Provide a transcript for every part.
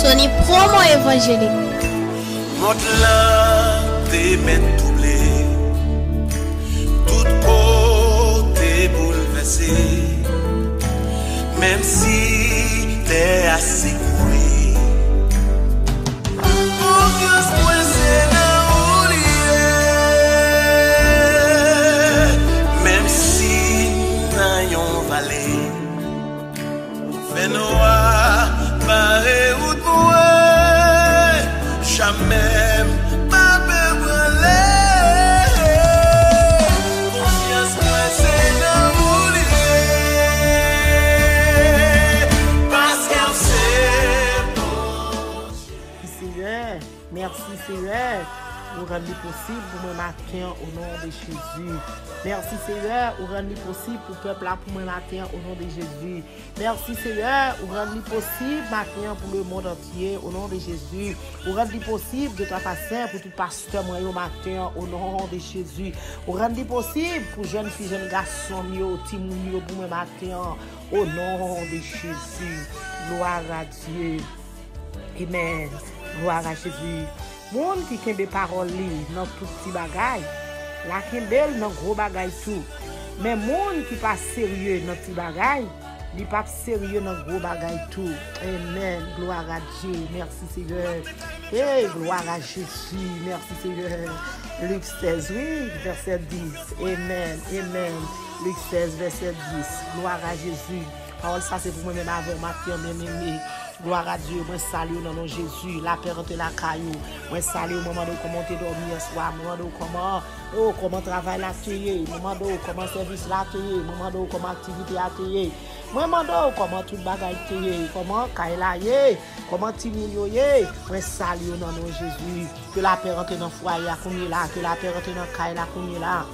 Sony Promo Évangélique. Monte là, tes mains doublées, tout côté bouleversé, même si t'es assez coué. Confiance coincée dans l'oublier, même si n'ayons vallée, fait noir, barré ou toi. Jamais pas brûler. Confiance moi c'est d'oublier parce qu'elle sait bon. Seigneur, merci Seigneur pour rendre possible pour moi matin au nom de Jésus. Merci Seigneur pour rendre possible pour le peuple là pour moi matin au nom de Jésus. Merci Seigneur pour rendre possible matin pour le monde entier au nom de Jésus. Pour rendre possible de ta façon pour tout pasteur moi au matin au nom de Jésus. Pour rendre possible pour jeunes filles, jeunes garçons, timoun pour moi matin au nom de Jésus. Gloire à Dieu. Amen. Gloire à Jésus. Moun qui kembe parole li dans tout petit bagay, la kembel dans gros bagay tout. Mais moun qui pas sérieux dans petit bagay, li pas sérieux dans gros bagay tout. Amen. Gloire à Dieu. Merci Seigneur. Et gloire à Jésus. Merci Seigneur. Luc 16, oui, verset 10. Amen. Amen. Luc 16, verset 10. Gloire à Jésus. Parole ça c'est pour moi-même avant matin bien-aimé. Gloire à Dieu, moi salue dans nom Jésus, la paix entre la caillou. Moi salue au moment de comment tu dormir ce soir, moment de comment travail la tuer, moment de comment service la tuer, moment de comment activité la tuer. Moment de comment tout bagaille tuer, comment caille la yé, comment timilio yé. Moi salue dans nom Jésus, que la paix entre dans foyer à qu'on là, que la paix entre dans caille là qu'on là.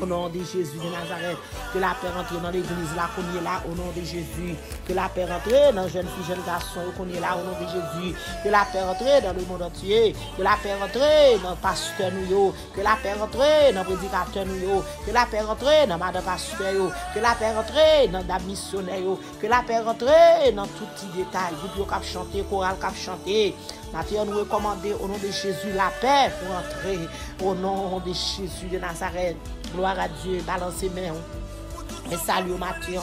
Au nom de Jésus de Nazareth, que la paix rentre dans l'église là qu'on est là au nom de Jésus, que la paix rentre dans jeunes filles, jeunes garçons qu'on est là au nom de Jésus, que la paix rentre dans le monde entier, que la paix rentre dans pasteur nous, que la paix rentre dans prédicateur nous, que la paix rentre dans madame pasteur, que la paix rentre dans la missionnaire, que la paix rentre dans tout petit détail, groupe cap chanter, chorale cap chanter. Maintenant nous recommander au nom de Jésus la paix pour entrer au nom de Jésus de Nazareth. Gloire à Dieu, balancez main. Et salut au matin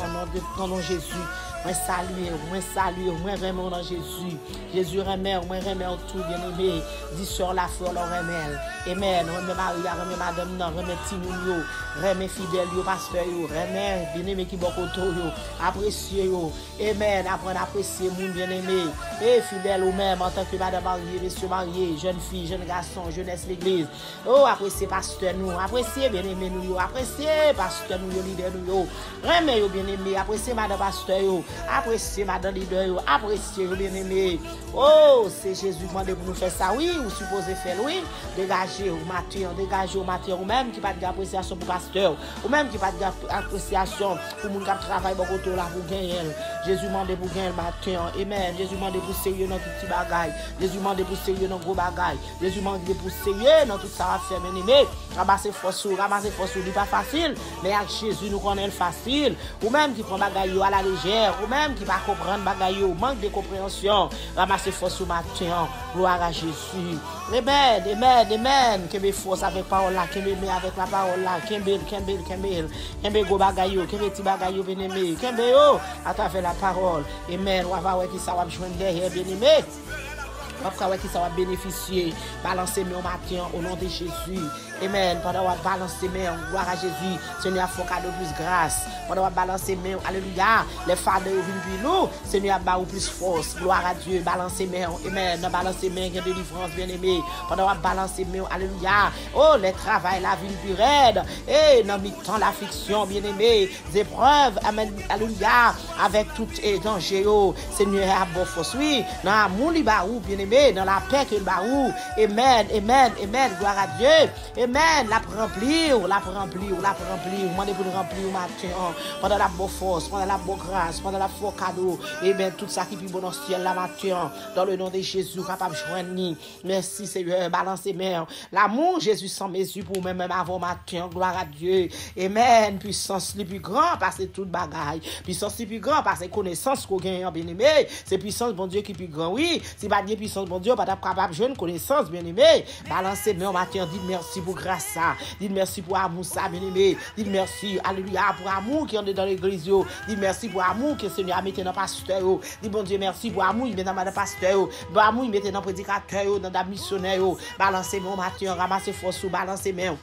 au nom de Jésus. Moi salue, moi vraiment dans Jésus. Jésus remet, moi remet tout bien-aimé. Dis sur la foi, leur remet. Amen. Remet Maria, remet madame, non, remet Timoun yo, remet fidèle yo, pasteur yo, remet bien-aimé qui beaucoup yo, apprécier yo. Amen. Apprendre à apprécier moun bien-aimé. Et fidèle ou même en tant que madame mariée, monsieur marié, jeune fille, jeune garçon, jeunesse l'église. Oh, apprécier pasteur nous, apprécier bien-aimé nous yo, apprécier pasteur nous yo, leader nous yo. Remet yo bien-aimé, apprécier madame pasteur yo. Appréciez madame leader, appréciez bien-aimé. Oh, c'est Jésus qui m'a demandé pour nous faire ça, oui, ou supposé faire, oui. Dégagez au matin, ou même qui pas d'appréciation pour pasteur, ou même qui pas d'appréciation pour moun qui travaille beaucoup là pour gagner. Jésus m'a demandé pour gagner le matin, amen. Jésus m'a demandé pour sérieux dans tout petit bagaille. Jésus m'a demandé pour sérieux dans gros bagaille. Jésus m'a demandé pour sérieux dans tout ça va faire, bien-aimé. Ramasser force, n'est pas facile, mais avec Jésus nous connaissons facile. Ou même qui prend bagaille à la légère, ou même qui va comprendre bagaille, manque de compréhension, ramasser force au matin, gloire à Jésus. Amen, amen, amen. Kembe force avec parole là, kembe avec la parole là, kembe go bagaille, kembe ti bagaille bien-aimé, kembe yo à travers la parole. Amen. On va voir qui ça va joindre derrière bien-aimé. Après qui ça va bénéficier, balancer mes au matin au nom de Jésus. Amen. Pendant qu'on balancer mes, gloire à Jésus. Seigneur, faut cadeau plus grâce. Pendant qu'on balancer mes, alléluia. Les fades viennent puis nous. Seigneur, baou plus force. Gloire à Dieu. Balancer mes, amen. Dans balancer mes, il y a de délivrance, bien aimé. Pendant qu'on balancer mes, alléluia. Oh, les travail, la vie plus raide. Et dans mi-temps, l'affliction, bien aimé. Les épreuves, amen. Alléluia. Avec tout danger, Seigneur, à bon force. Oui, dans mon libaou, bien aimé. bien-aimé, dans la paix que le baou. Amen, amen, amen, gloire à Dieu. Amen, la remplir, demandez pour nous remplir matin, pendant la bonne force, pendant la bonne grâce, pendant la fort cadeau. Amen, tout ça qui est bon dans le ciel, la matin, dans le nom de Jésus, capable de joindre. Merci Seigneur, balancez mère. L'amour, Jésus sans mesure pour moi, même avant matin, gloire à Dieu. Amen, puissance le plus grand, parce que toute bagaille. Puissance le plus grand, parce que connaissance qu'on gagne, bien-aimé. C'est puissance, bon Dieu, qui est plus grand, oui. Si pas de puissance, bon Dieu, pas capable de jouer une connaissance, bien-aimé. Balancez mère matin, dites merci pour grâce ça. Dites merci pour amour ça, bien-aimé. Dites merci, alléluia, pour amour qui est dans l'église. Dites merci pour amour que le Seigneur a mis dans le pasteur. Dites bon Dieu, merci pour amour, il met dans le pasteur. Pour amour, il met dans le prédicateur, dans le missionnaire. Balancez mon matin, ramassez force, balancez main.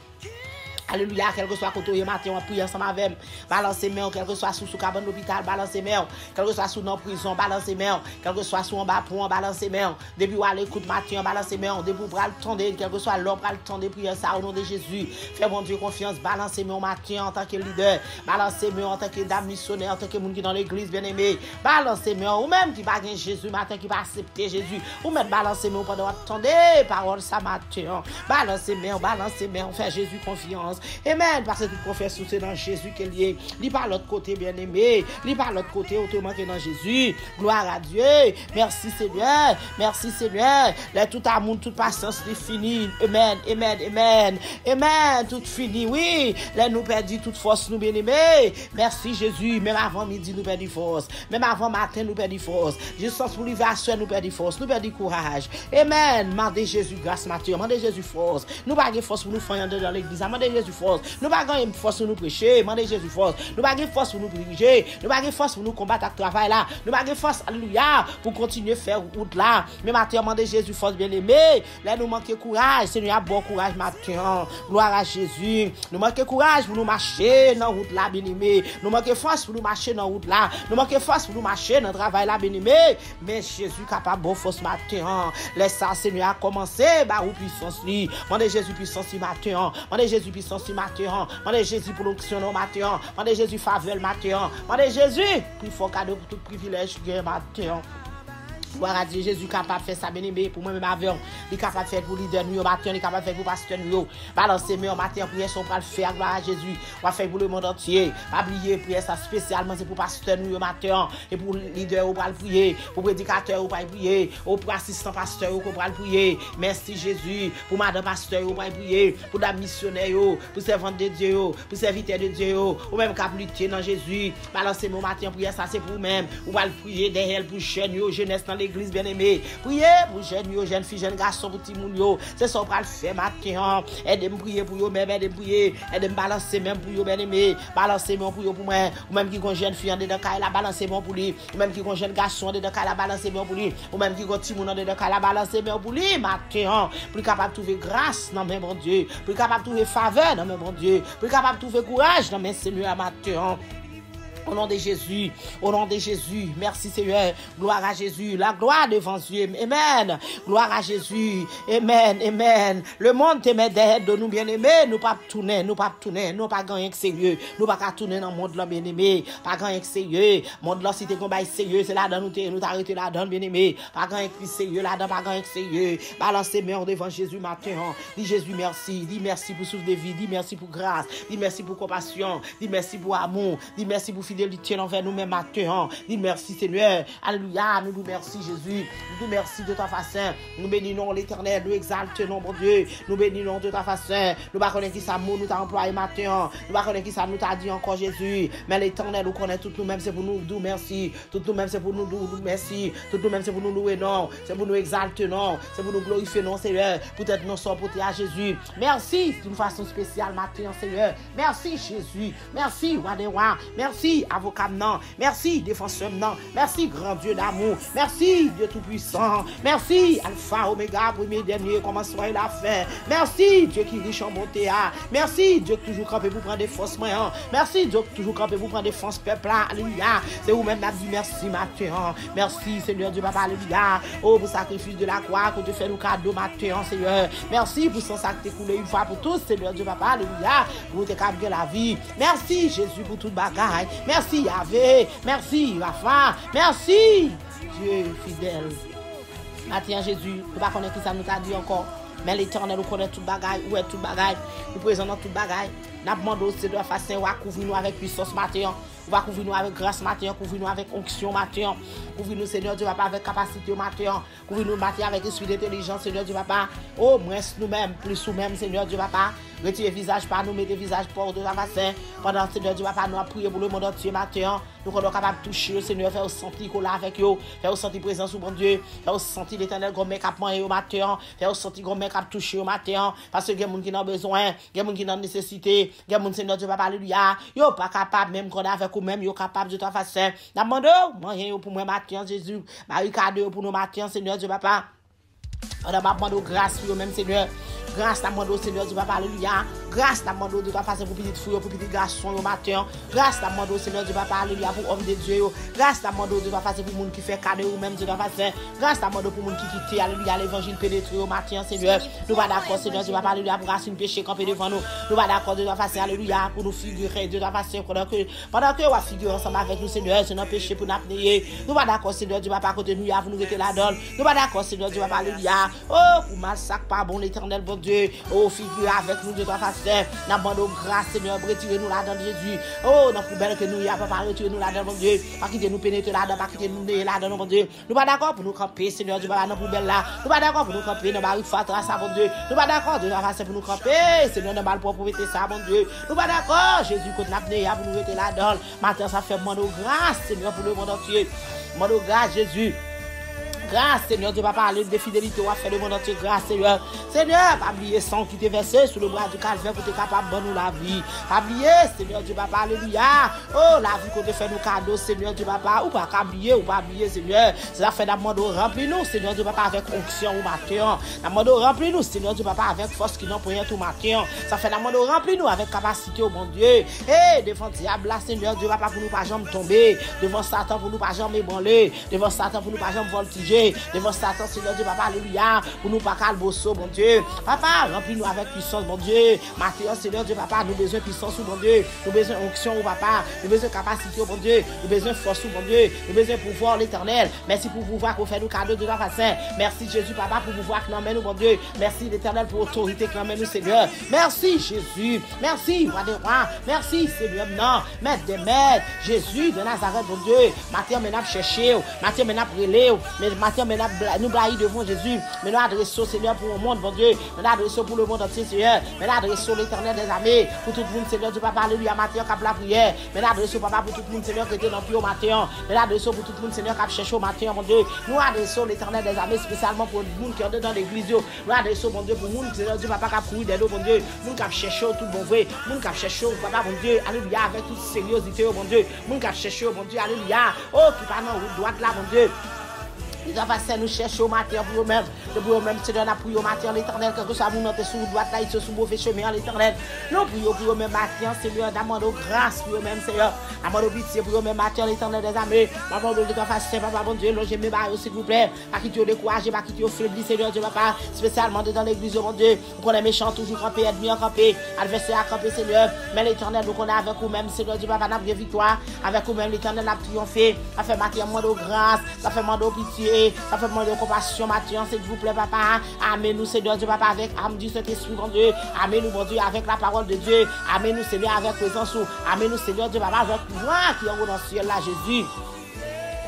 Alléluia, quel que soit côté matin, on prie ensemble avec. Balancez main, quel que soit sous cabane d'hôpital, balancez main. Quel que soit sous nos prison, balancez main. Quel que soit sous en bas pont, balancez main. Depuis où aller écoute matin, balancez main. Depuis où bral tendre, quel que soit l'homme bral tendre, prier ça au nom de Jésus. Fais bon Dieu confiance, balancez main matin en tant que leader. Balancez main en tant que dame missionnaire, en tant que monde qui dans l'église bien-aimé. Balancez main ou même qui va gagner Jésus matin, qui va accepter Jésus. Ou même balancez main pendant attendre parole ça matin. Balancez main, fait Jésus confiance. Amen, parce que toute confession c'est dans Jésus qu'elle est. Lis par l'autre côté bien-aimé, lis par l'autre côté autrement que dans Jésus. Gloire à Dieu. Merci Seigneur, merci Seigneur. Là tout amour, toute patience est fini. Amen, amen, amen. Amen, tout fini. Oui, là nous perdons toute force nous bien-aimés. Merci Jésus, même avant midi nous perdons force. Même avant matin nous perdons force. Juste pour l'hiver nous perdons force, nous perdons courage. Amen. Mandez Jésus grâce matin, mandez Jésus force. Nous pas de force pour nous faire dans l'église, mandez Jésus force. Nous pas de force pour nous prêcher, mandez Jésus force. Nous pas de force pour nous diriger, nous pas de force pour nous combattre avec travail là. Nous pas de force, alléluia, pour continuer à faire route là. Mais matin mandez Jésus force bien-aimé. Là nous manquons courage, Seigneur a bon courage matin. Gloire à Jésus. Nous manquons courage pour nous marcher dans route là bien-aimé. Nous manquons force pour nous marcher dans route là. Nous manquons force pour nous marcher dans travail là bien-aimé. Mais Jésus capable bon force matin. Laisse ça Seigneur a commencé bah ou puissance li. Mandez Jésus puissance matin. Mandez Jésus puissance matin. Mandez Jésus pour l'onction matin. Mandez Jésus faveur matin. Mandez Jésus plus fort cadeau pour tout privilège que matin. Gloire à Dieu, Jésus capable de faire ça bien-aimé pour moi-même avec. Il est capable de faire pour leader nous matin, il est capable de faire pour pasteur nous. Balancez moi matin prière son pour le faire gloire à Jésus. On va faire pour le monde entier. Pas oublier prière ça spécialement c'est pour pasteur nous matin et pour leader on va le prier, pour prédicateur on va prier, pour assistant pasteur on va le prier. Merci Jésus pour madame pasteur on va prier, pour la missionnaire, pour servante de Dieu, pour serviteur de Dieu, ou même cap lutter dans Jésus. Balancez moi matin prière ça c'est pour même. On va le prier derrière pour jeunesse dans l'église bien-aimée. Priez pour jeunes filles, jeunes garçons, pour petit moun. C'est ça qu'on va le faire matin. Aidez-moi prier pour eux, même aidez-moi prier. Aidez-moi balancer même pour eux bien-aimés. Balancer même pour eux pour moi. Ou même qui ont jeune fille en dedans la balancer même pour lui. Ou même qui ont jeune garçon en dedans la balancer même pour lui. Ou même qui ont petit moun en dedans la balancer même pour lui matin. Pour capable trouver grâce dans mes bon Dieu. Pour capable trouver faveur dans mes bon Dieu. Pour capable trouver courage dans mes Seigneur matin. Au nom de Jésus, merci Seigneur, gloire à Jésus, la gloire devant Dieu, amen, gloire à Jésus, amen, amen. Le monde te met derrière de nous bien-aimés, nous pas tourner, nous pas gagner sérieux, nous pas tourner dans le monde là bien-aimé, pas gagner sérieux, monde là si t'es combat sérieux, c'est là dans nous t'arrêter là dans bien-aimé, pas gagner sérieux là dans pas gagner sérieux, balancez main devant Jésus matin, dis Jésus merci, dis merci pour souffle de vie, dis merci pour grâce, dis merci pour compassion, dis merci pour amour, dis merci pour fidélité envers nous-mêmes matin. Dis merci Seigneur. Alléluia. Nous merci Jésus. Nous merci de ta façon. Nous bénissons l'Éternel. Nous exaltons mon Dieu. Nous bénissons de ta façon. Nous ne connaissons qui ça nous t'a employé matin. Nous ne connaissons qui ça nous t'a dit encore Jésus. Mais l'Éternel nous connaît tout nous-mêmes. C'est pour nous dire merci. Tout nous-mêmes c'est pour nous dire merci. Tout nous-mêmes c'est pour nous louer non. C'est pour nous exalter non. C'est pour nous glorifier non Seigneur. Peut-être nous sommes portés à Jésus. Merci d'une façon spéciale matin Seigneur. Merci Jésus. Merci roi des rois. Merci avocat non, merci défenseur non, merci grand Dieu d'amour, merci Dieu tout-puissant, merci Alpha, Oméga, premier, dernier, commencement et la fin, merci Dieu qui riche en bonté, merci Dieu qui toujours campé pour prendre des forces moyens, merci Dieu qui toujours campé pour prendre des forces peuple, alléluia, c'est vous-même qui dit merci matin, merci Seigneur Dieu Papa, alléluia, oh pour sacrifice de la croix, que tu fais nous cadeau matin, Seigneur, merci pour son sac coulé une fois pour tous, Seigneur Dieu Papa, alléluia, pour te capter la vie, merci Jésus pour toute bagaille, merci Yahvé, merci Rafa, merci Dieu fidèle. Matin, Jésus, nous ne connaissons pas qui ça nous a dit encore. Mais l'Éternel, nous connaît tout bagaille, où est tout bagaille, nous présentons tout bagaille. Nous demandons de la façon, on va couvrir nous avec puissance matin, on va couvrir nous avec grâce matin, couvrir nous avec onction matin, couvrir nous, Seigneur Dieu Papa, avec capacité matin, couvrir nous matin avec esprit d'intelligence, Seigneur Dieu Papa. Oh, moins nous-mêmes, plus nous-mêmes, Seigneur Dieu Papa. Retirez visage par nous, mettez visage pour de la façon. Pendant que Seigneur Dieu Papa, nous a prié pour le monde entier matin. Nous sommes capables de toucher, Seigneur, faire sentir qu'on est avec eux, faire sentir présence au bon Dieu, faire sentir l'Éternel comme mec à manger au matin, faire sentir comme mec à toucher au matin, parce que il y a des gens qui ont besoin, il y a des gens qui ont nécessité, il y a des gens, Seigneur Dieu Papa, alléluia, yo pas capable, même qu'on est avec vous même, yo capable de ta façon. Nous demandons, manger pour moi matin, Jésus, barricade pour nous matin, Seigneur Dieu Papa. On a demandé grâce pour même, Seigneur. Grâce à mon Seigneur Dieu Papa, alléluia. Grâce à mon Dieu Papa, c'est pour petite fille, pour petit garçon au matin. Grâce à mon Seigneur Dieu Papa, alléluia, pour homme de Dieu. Grâce à mon Dieu Papa, c'est pour monde qui fait cadeau ou même Dieu Papa. Grâce à mon Dieu pour monde qui quitte, alléluia, l'évangile pénétré au matin, Seigneur. Nous pas d'accord, Seigneur Dieu Papa, alléluia, pour racine péché camper devant nous. Nous pas d'accord, Dieu Papa, alléluia, pour nous figurer, Dieu Papa, pendant que on va figurer ensemble avec nous, Seigneur, c'est notre péché pour nous appeler. Nous pas d'accord, Seigneur Dieu Papa, côté nous, pour nous rester là-dedans. Nous pas d'accord, Seigneur Dieu Papa, alléluia. Oh, pour massacre pas bon, l'Éternel, bon Dieu. Oh, figure avec nous, Dieu Papa, n'a pas de grâce, Seigneur, retirez-nous là-dedans, Jésus. Oh, dans la poubelle que nous y a, Papa, retirez-nous là-dedans, mon Dieu. Pas quitter nous pénétrer là-dedans, pas quitter nous là-dedans, mon Dieu. Nous pas d'accord pour nous camper, Seigneur, Dieu Papa, dans la poubelle là. Nous pas d'accord pour nous camper, dans la rue Fatra, ça, mon Dieu. Nous pas d'accord, Dieu Papa, c'est pour nous camper, Seigneur, dans la propriété, ça, mon Dieu. Nous pas d'accord, Jésus, quand nous venons pour nous rester là-dedans. Maintenant, ça fait mon grâce, Seigneur, pour le monde entier. Mon grâce, Jésus. Grâce, Seigneur Dieu, Papa, de fidélité, on va faire le monde entier. Grâce, Seigneur. Seigneur, pas oublier sang qui t'est versé sur le bras du calvaire pour être capable de nous la vie. Pas oublier, Seigneur Dieu, Papa, alléluia. Oh, la vie qu'on te fait nous cadeaux, Seigneur Dieu, Papa. Ou pas oublier, ou pas oublier, Seigneur. Ça fait d'abord remplir-nous, Seigneur Dieu, Papa, avec onction au matin. D'abord remplir-nous, Seigneur Dieu, Papa, avec force qui n'en peut rien tout matin. Ça fait d'abord remplir-nous avec capacité au bon Dieu. Et devant diable, là, Seigneur Dieu, Papa, pour nous pas jamais tomber. Devant Satan, pour nous pas jamais ébranler. Devant Satan, pour nous pas jamais voltiger. Devant Satan, Seigneur Dieu, Papa, alléluia, pour nous pas calbosso, mon Dieu. Papa, remplis-nous avec puissance, mon Dieu. Maintenant, Seigneur Dieu, Papa, nous besoin de puissance, mon Dieu. Nous besoin d'onction, Papa. Nous besoin de capacité, mon Dieu. Nous besoin de force, mon Dieu. Nous besoin de pouvoir, l'Éternel. Merci pour pouvoir qu'on fait nous cadeau de la façon. Merci, Jésus, Papa, pour pouvoir que nous emmène nous, mon Dieu. Merci, l'Éternel, pour autorité que nous emmène nous, Seigneur. Merci, Jésus. Merci, roi des rois. Merci, Seigneur, non. Maître des maîtres. Jésus de Nazareth, mon Dieu. Maintenant, nous chercher. Maintenant, nous relais. Maintenant, nous blaguer devant Jésus. Mais nous adressons, Seigneur, pour le monde, mon Dieu. Nous adressons pour le monde entier, Seigneur. Mais nous adressons l'Éternel des armées. Pour tout le monde, Seigneur, du Papa, alléluia, matin, qui a la prière. Mais nous adressons, Papa, pour tout le monde, Seigneur, qui était dans le pied au matin. Mais nous adressons pour tout le monde, Seigneur, qui a cherché au matin, mon Dieu. Nous adressons l'Éternel des armées, spécialement pour le monde qui est dans l'église. Nous adressons, mon Dieu, pour le monde, Seigneur, du Papa, qui a couru des dos, mon Dieu. Nous qui a cherché tout bon vrai. Nous qui a cherché, Papa, mon Dieu, alléluia, avec toute sériosité, mon Dieu. Nous qui a cherché, mon Dieu, alléluia. Oh, qui parle dans la droite là, mon Dieu. Les enfants, nous cherchons au matin pour eux-mêmes. Pour eux-mêmes, Seigneur, nous prions au matin, l'Éternel, que ça vous note sur droite là, ils sont sur mauvais chemin, l'Éternel. Nous prions pour eux-mêmes matin, Seigneur, demandons grâce pour eux-mêmes, Seigneur. Demandons pitié pour eux-mêmes matin, l'Éternel des armées. Demandons de enfants, Papa, bon Dieu, logez mes barils, s'il vous plaît. Pas quitter au découragé, pas quitter au faibli, Seigneur, Dieu, Papa. Spécialement dans l'église, mon Dieu. Nous connaissons méchants, toujours campés, ennemis campés, adversaires campés, Seigneur. Mais l'Éternel, nous connaissons avec vous-même, Seigneur, Dieu, Papa, nous avons victoire. Avec vous-même, l'Éternel, nous avons triomphé. Ça fait matin, demandons grâce. Ça fait demandons pitié. Ça fait demandons compassion, matin, s'il vous plaît, Papa. Amen-nous, Seigneur Dieu, Papa, avec âme du Saint-Esprit, mon Dieu. Amen-nous, mon Dieu, avec la parole de Dieu. Amen-nous, Seigneur, avec présence. Amen-nous, Seigneur Dieu, Papa, avec gloire qui est dans le ciel, là, Jésus.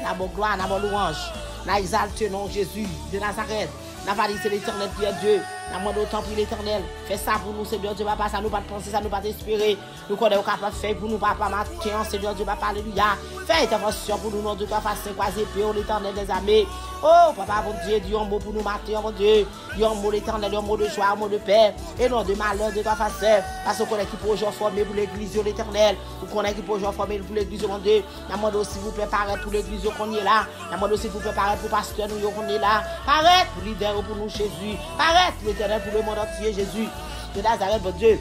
La bonne gloire, la bonne louange. La exalte, non, Jésus de Nazareth. La valise, l'Éternel qui est Dieu. La demande autant pour l'Éternel. Fais ça pour nous, Seigneur Dieu, Papa. Ça nous pas de penser, ça nous pas d'espérer. Nous connaissons capable de faire pour nous, Papa, matin, Seigneur Dieu, Papa, alléluia. Fais intervention pour nous, non, Dieu, Papa, c'est croisé, pour l'Éternel des armées. Oh, Papa, mon Dieu, dis un mot pour nous matin, mon Dieu. Dis un mot l'Éternel, un mot de joie, un mot de paix. Et non de malheur, de ta face. Parce qu'on connaît qui peut aujourd'hui former pour l'église, l'Éternel. Vous connaissez qui peut aujourd'hui former pour l'église, mon Dieu. La demande aussi, vous préparez pour l'église qu'on est là. La demande aussi, vous préparez pour pasteur, nous, qu'on est là. Paraître pour leader, pour nous, Jésus. Paraître pour l'Éternel, pour le monde entier, Jésus. De Nazareth, mon Dieu.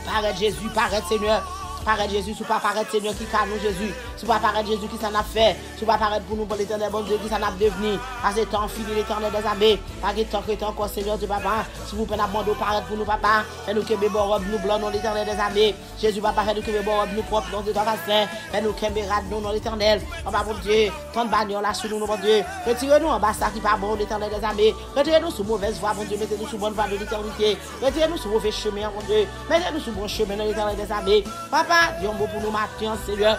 Paraître, Jésus, paraître, Seigneur. Paraître Jésus, ou pas paraître Seigneur qui calme nous Jésus. Tu vas apparaître Jésus qui s'en a fait. Tu vas apparaître pour nous pour l'éternel, bon Dieu, qui s'en a devenu. Parce que temps fini l'éternel des armées. Pas que tant que temps encore, Seigneur Dieu, papa. S'il vous plaît, n'abandonnez paraître pour nous, papa. Fais-nous que bébé robe nous blanc, non l'éternel des armées. Jésus, papa, fais-nous que bébé robe nous propre, non de toi, Saint. Fais-nous que bébé rad, non l'éternel. Papa, bon Dieu, tant de bagnole là sous nous, bon Dieu. Retirez-nous en bas, ça qui pas bon, l'éternel des armées. Retirez-nous sous mauvaise voie, bon Dieu. Mettez-nous sous bonne voie de l'éternité. Retirez-nous sous mauvais chemin, mon Dieu. Mettez-nous sous bon chemin, dans l'éternel des armées. Papa, dis un mot pour nous matin, Seigneur.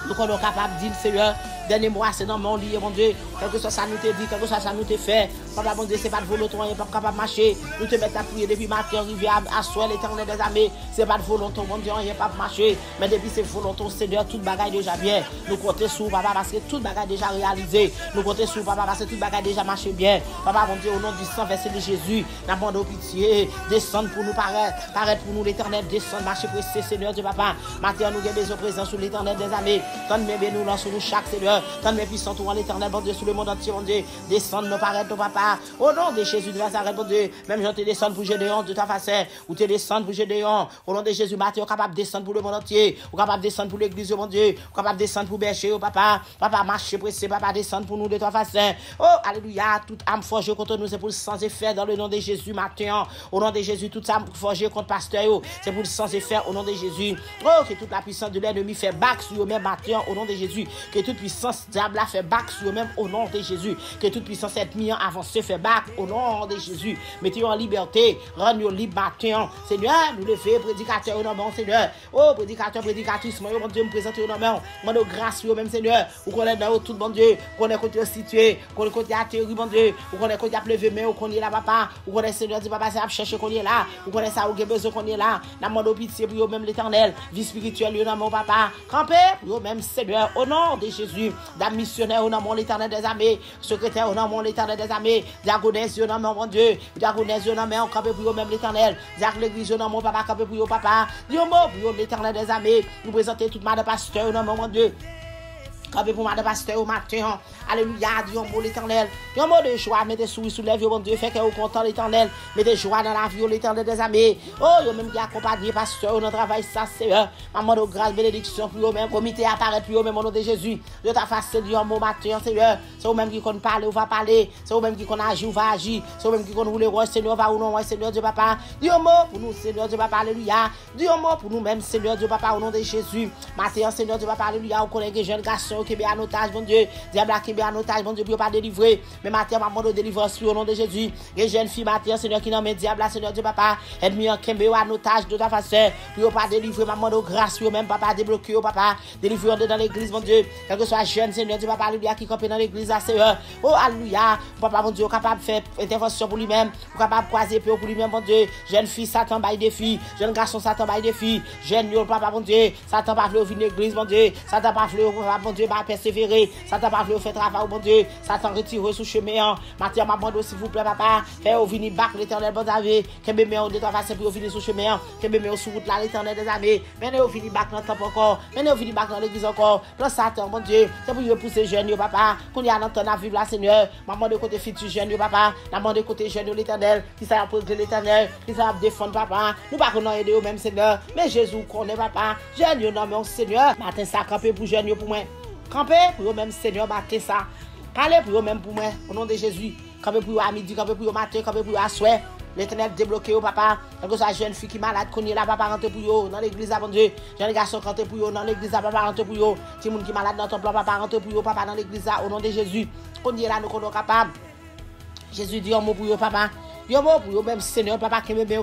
Nous sommes capables de dire, Seigneur, dernier mois, c'est dans mon lit, mon Dieu. Quel que soit ça nous te dit, quel que soit ça nous te fait. Papa, mon Dieu, c'est pas de volonté, on n'est pas capable de marcher. Nous te mettons à prier depuis matin, arriver à soi, l'éternel des armées. C'est pas de volonté, mon Dieu, on n'est pas de marcher. Mais depuis c'est volonté, Seigneur, toute bagaille déjà bien. Nous comptons sur papa parce que toute bagaille déjà réalisée. Nous comptons sur papa parce que toute bagaille déjà marché bien. Papa, mon Dieu, au nom du sang versé de Jésus, n'a pas de pitié. Descendre pour nous paraître pour nous l'éternel. Descendre, marcher pour ce Seigneur Dieu, papa. Matin, nous avons besoin de présence sur l'éternel des armées. Donne-moi bien nous lançons nous chaque Seigneur. Donne-moi puissant tout en l'éternel, bon Dieu, sur le monde entier, mon Dieu. Descendre, nous paraître, ton papa. Au nom de Jésus de Nazareth, mon Dieu. Même je te descends pour Gédéon de ta façon. Ou te descendre pour Gédéon. Au nom de Jésus, Matthieu, capable de descendre pour le monde entier. Ou capable de descendre pour l'église, mon Dieu. Ou capable de descendre pour berger, papa. Papa, marcher pressé, papa, descendre pour nous de ta façon. Oh, alléluia. Toute âme forgée contre nous, c'est pour le sans effet dans le nom de Jésus, Matthieu. Au nom de Jésus, toute âme forgée contre pasteur, c'est pour le sans effet au nom de Jésus. Oh, que toute la puissance de l'ennemi fait back sur eux-mêmes, Matthieu, au nom de Jésus. Que toute puissance diable a fait back sur eux-mêmes au nom de Jésus. Que toute puissance ennemi avancée fait back au nom de Jésus. Mettez-nous en liberté, rendez-nous libres matin. Seigneur, nous le faisons, prédicateur au nom de Seigneur. Oh, prédicateur, prédicatrice, moi, mon Dieu, me présente au nom de mon Dieu, grâce au même Seigneur. Vous connaissez dans tout, mon Dieu, qu'on est côté situé, qu'on est côté atterri, mon Dieu, vous connaissez côté à pleuver, mais qu'on est là, papa. Vous connaissez Seigneur, dit papa, c'est à chercher qu'on est là. Vous connaissez ça, vous avez besoin qu'on est là. N'a demandé pitié pour même l'éternel, vie spirituelle, au nom de mon papa. Campé, pour même Seigneur, au nom de Jésus, dame missionnaire, au nom de l'éternel des armées, secrétaire, au nom de l'éternel des armées, diaconesse, au nom de mon Dieu, diaconesse, au nom de mon campé pour même l'éternel, diac l'église, au nom de mon papa, campé pour papa, dis un mot pour l'éternel des armées, nous présenter toute madame pasteur, au nom de mon Dieu. Campé pour madame pasteur au matin. Alléluia, Dieu, mot l'éternel. Dieu, mot de joie, mettez souris sous les vieux, mon Dieu, fait que vous content l'éternel. Mettez joie dans la vie, l'éternel des armées. Oh, yo même qui accompagne pasteur dans le travail, ça, c'est maman de grâce, bénédiction pour eux-mêmes. Comité apparaît pour eux-mêmes au nom de Jésus. Dieu t'a fait Dieu, mot matin, Seigneur. C'est eux-mêmes qui connaissent parler, on va parler. C'est eux-mêmes qui connaissent agir, on va agir. C'est eux-mêmes qui connaissent rouler, roi, Seigneur, va ou non, Seigneur Dieu, papa. Dieu, mot pour nous, Seigneur Dieu, papa, alléluia. Dieu, mot pour nous-mêmes, Seigneur Dieu, papa, au nom de Jésus. Matin, Seigneur Dieu, papa, alléluia. On connaît que jeunes garçons qui sont en otage, mon Dieu, diable qui est en otage, mon Dieu, pour pas délivrer. Mais matin, maman de délivrance au nom de Jésus. Les jeunes filles, matin, Seigneur, qui n'ont pas diable, Seigneur Dieu, papa, ennemi en kembe en otage de ta façon, pour pas délivrer, maman de grâce, même papa, débloquer, papa, délivrer dans l'église, mon Dieu, quel que soit jeune, Seigneur Dieu, papa, alléluia, qui campé dans l'église, Seigneur. Oh, alléluia, papa, mon Dieu, capable de faire intervention pour lui-même, capable de croiser pour lui-même, mon Dieu. Jeune fille, Satan baille des filles, jeune garçon, Satan baille des filles, jeune, papa, mon Dieu, Satan pas voulu venir l'église, mon Dieu, Satan pas voulu, mon Dieu, pas persévérer. Satan pas voulu faire travail, mon Dieu. Satan retire sous chemin. Matin, maman, s'il vous plaît, papa. Fais au venir back l'éternel, bon David. Que me met au détour face pour venir sous chemin. Que me met au sous route là, l'éternel des armées. Menez au venir back dans le temple encore. Menez au venir back dans l'église encore. Dans Satan, mon Dieu. C'est pour repousser jeunes, papa. Qu'on y a dans ton vivre là, Seigneur. Maman de côté futur jeune, papa. Maman de côté jeune, l'éternel. Qui ça pour l'éternel. Qui ça défendre, papa. Nous pas qu'on aider au même Seigneur. Mais Jésus connaît, papa. Jeune, non, mon Seigneur. Matin, ça campé pour jeune, pour moi. Campé pour eux-mêmes, Seigneur, matin ça. Parlez pour eux-mêmes pour moi, au nom de Jésus. Campé pour eux à midi, campé pour eux matin, campé pour eux à soir. L'éternel débloqué au papa. Quand ça jeune fille qui malade, qu'on est là, papa rentre pour eux dans l'église, bon Dieu. Jeune garçon rentre pour eux dans l'église, papa rentre pour eux. Si moun qui malade dans ton plan, papa rentre pour eux, papa dans l'église, au nom de Jésus. Qu'on est là, nous sommes capables. Jésus dit un mot pour eux, papa. Dit un mot pour eux, même Seigneur, papa, qui me met.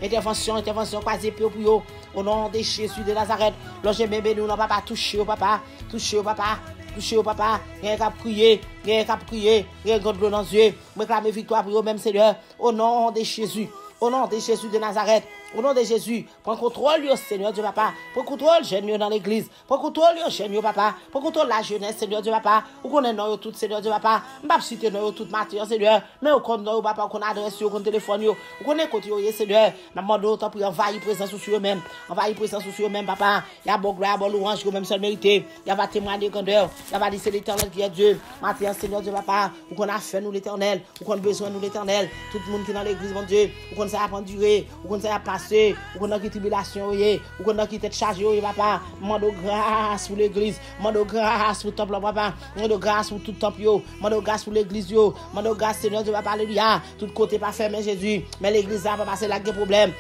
Intervention, croisée pour eux. Au nom de Jésus de Nazareth. Lorsque bébé nous, papa, touché au papa. Touché au papa. Touché au papa, rien qu'à prier, rien dans les yeux, réclamer victoire pour eux-mêmes, Seigneur, au nom de Jésus, au nom de Jésus de Nazareth. Au nom de Jésus, prends contrôle, Seigneur Dieu Papa. Prends contrôle, jeune dans l'église. Prends contrôle, jeune Papa. Prends contrôle la jeunesse, Seigneur Dieu Papa. Ou qu'on est non tout, Seigneur Dieu Papa. M'pas citer non tout matin, Seigneur. Mais ou qu'on non Papa, qu'on adresse ou qu'on téléphone ou qu'on est côté Seigneur. Maman d'autres pour envahir présence sur eux-mêmes. Envahir présence sur eux-mêmes, papa. Il y a bon gloire, bon louange que même seul mérité. Il y a va témoigner grandeur. Il y a va dire c'est l'Éternel qui est Dieu. Matin, Seigneur Dieu Papa. Ou qu'on a fait nous l'Éternel. Ou qu'on a besoin nous l'Éternel. Tout le monde qui est dans l'église, mon Dieu. Ou qu'on sait à endurer. Ou qu'on sait à passer. passé, ou qu'on a qui tribulation, ou qu'on a qui tête chargée, papa. Mande grâce pour l'église, mande grâce pour le temple, papa. Mande grâce pour tout le temple, mande grâce pour l'église, mande grâce, Seigneur Dieu, papa, alléluia. Tout côté pas fermé, Jésus. Mais l'église là, papa, c'est là qu'il y a problème.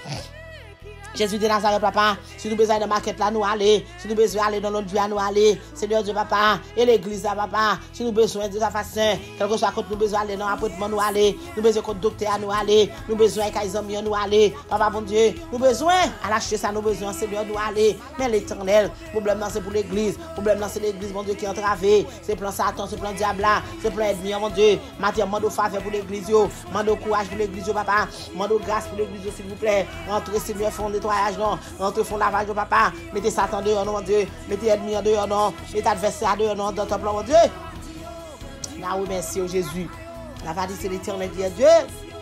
Jésus de Nazareth, papa, si nous besoin de market là, nous aller. Si nous besoin d'aller dans notre vie, nous aller. Seigneur Dieu, papa, et l'église là, papa, si nous besoin de sa façon, quel que soit quand nous besoin d'aller dans l'appartement, nous aller. Nous besoin de docteur, nous aller. Nous besoin de amis, nous aller. Papa, bon Dieu, nous besoin à lâcher ça, nous besoin, Seigneur, nous aller. Mais l'éternel, problème c'est pour l'église. Problème c'est l'église, mon Dieu, qui est entravée. C'est plan Satan, c'est plan diable là. C'est plan ennemi, mon Dieu. Mathieu, mande faveur pour l'église, mande courage pour l'église, papa. Mande grâce pour l'église, s'il vous plaît. Entrez, Seigneur, fond nettoyage, non. Rentrez fond lavage, papa. Mettez Satan dehors, non, mon Dieu. Mettez ennemi en dehors, non. Mettez adversaire dehors, non, dans ton plan, mon Dieu. Nous remercions Jésus. La va dire c'est l'éternel Dieu.